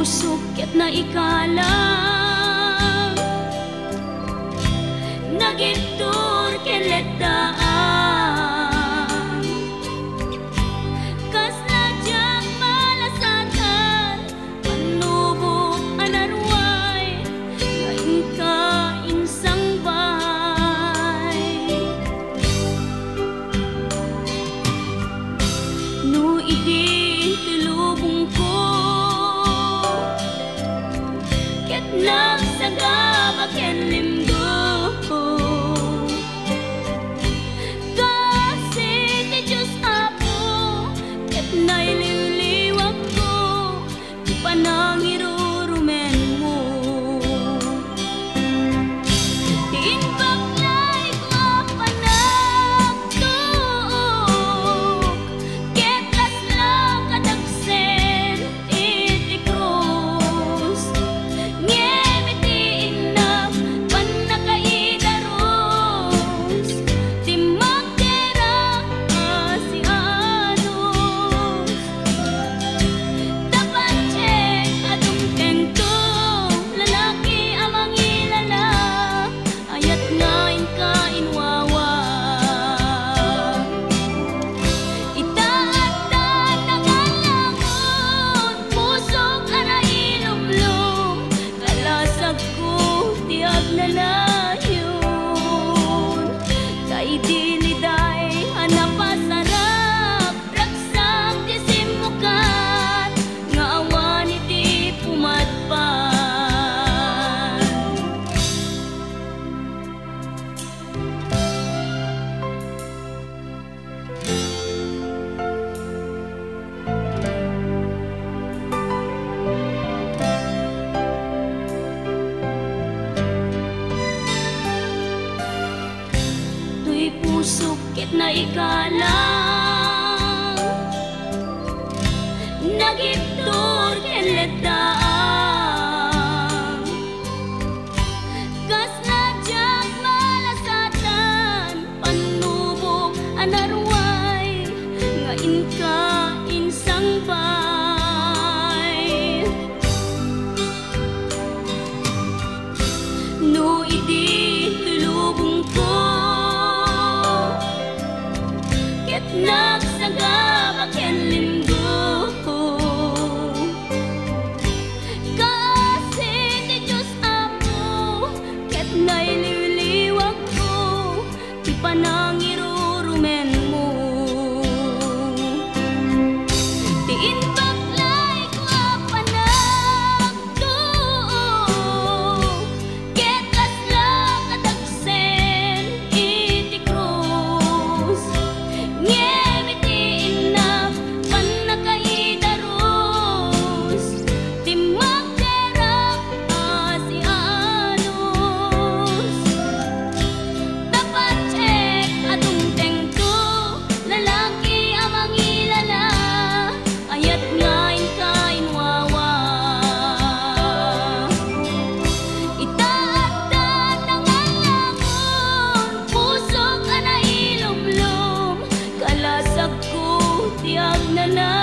pusok ket na ikalang nagitur ken letdaan kas najak malasatan panubo anarway ngayon ka insang bahay no idin tulubong ko ket nagsagaba ken limgo naililiwag ko di pa nang irurumen mo diin baklay ko panagtuok ket kaslang kadagsen iti krus ngemitiin na panakaidaros di magdera si pusok ket na ikalang nagitur ken letdaan kas najak malasatan panubo anarway ngayon ka insang bay no idi tulubong ko nagsagaba ken limgo kasi ti Diyos Apo ket naililiwag ko di pa nang irurumen mo diin baklay ko panagtuok ket kaslang kadagsen iti krus ngemitiin na panakaidaros di magdera si anos dapat check adungteng ko lalaki amang ilala ayat ngayon ka inwawa itaatan ng alangon pusok ka na ilumlum kalasag ko tiag na